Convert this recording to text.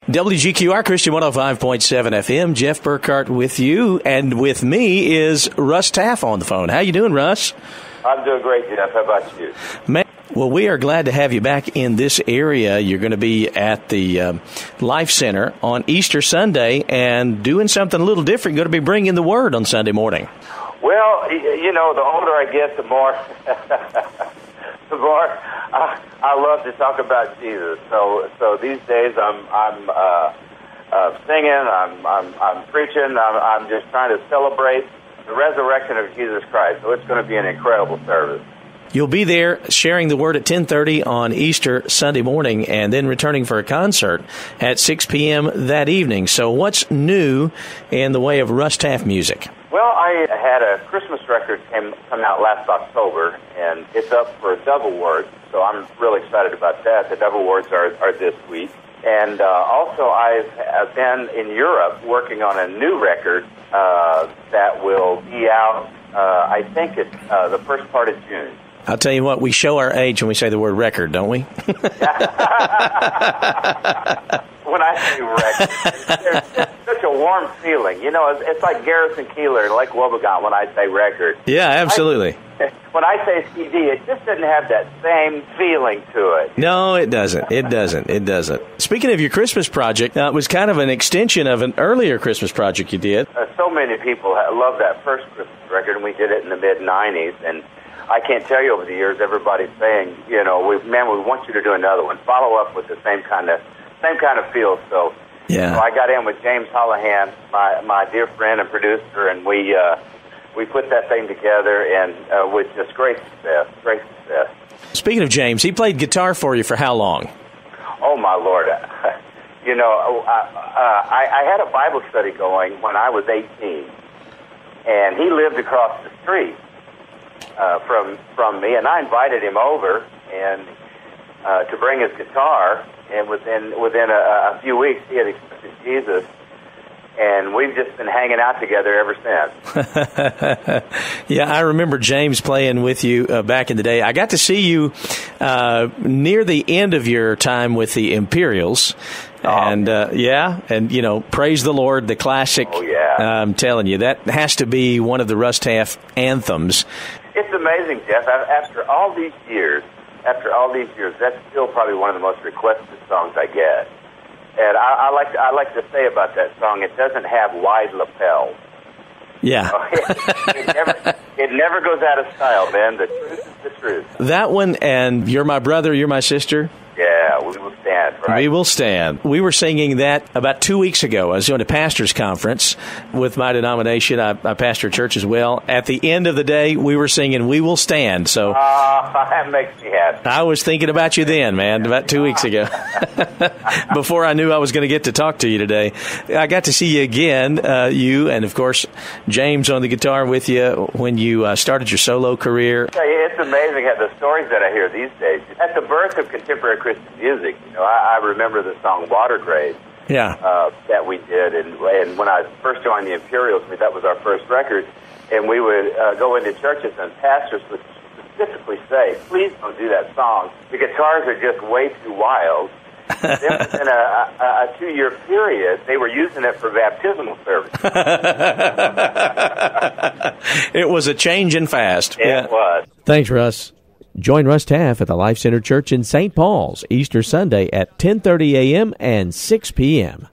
WGQR Christian 105.7 FM. Jeff Burkhart with you, and with me is Russ Taff on the phone. How you doing, Russ? I'm doing great, Jeff. How about you? Man, well, we are glad to have you back in this area. You're going to be at the Life Center on Easter Sunday and doing something a little different. You're going to be bringing the Word on Sunday morning. Well, you know, the older I get, the more I love to talk about Jesus. So these days I'm singing, I'm preaching, I'm just trying to celebrate the resurrection of Jesus Christ. So it's going to be an incredible service. You'll be there sharing the Word at 10:30 on Easter Sunday morning, and then returning for a concert at 6 p.m. that evening. So what's new in the way of Russ Taff music? Well, I had a Christmas record come out last October, and it's up for double awards, so I'm really excited about that. The double awards are this week. And also I've been in Europe working on a new record that will be out, I think it's the first part of June. I'll tell you what, we show our age when we say the word record, don't we? When I say record, there's such a warm feeling. You know, it's like Garrison Keillor and Lake Wobegon when I say record. Yeah, absolutely. When I say CD, it just doesn't have that same feeling to it. No, it doesn't. It doesn't. Speaking of your Christmas project, it was kind of an extension of an earlier Christmas project you did. So many people love that first Christmas record, and we did it in the mid-'90s, and I can't tell you over the years, everybody's saying, you know, we want you to do another one. Follow up with the same kind of feel. So, yeah. So I got in with James Hollahan, my dear friend and producer, and we put that thing together, and with just great success. Speaking of James, he played guitar for you for how long? Oh my Lord! You know, I had a Bible study going when I was 18, and he lived across the street from me, and I invited him over and to bring his guitar, and within a few weeks he had accepted Jesus, and we've just been hanging out together ever since. Yeah, I remember James playing with you back in the day. I got to see you near the end of your time with the Imperials. And, and, you know, Praise the Lord, the classic. Oh, yeah. I'm telling you, that has to be one of the Russ Taff anthems. It's amazing, Jeff. After all these years, that's still probably one of the most requested songs I get. And I like to say about that song, it doesn't have wide lapels. Yeah. It never goes out of style, man. The truth is the truth. That one and You're My Brother, You're My Sister. Yeah, we will stand, right? We will stand. We were singing that about 2 weeks ago. I was doing a pastor's conference with my denomination. I pastor a church as well. At the end of the day, we were singing We Will Stand. So that makes me happy. I was thinking about you then, man, about 2 weeks ago. Before I knew I was going to get to talk to you today. I got to see you again, you and, of course, James on the guitar with you when you started your solo career. It's amazing how the stories that I hear these days. At the birth of contemporary Christian music, you know, I remember the song Water Grave that we did, and when I first joined the Imperials, that was our first record, and we would go into churches, and pastors would specifically say, please don't do that song. The guitars are just way too wild. Then within a 2-year period, they were using it for baptismal service. It was a change and fast. It was. Thanks, Russ. Join Russ Taff at the Life Center Church in St. Paul's Easter Sunday at 10:30 a.m. and 6 p.m.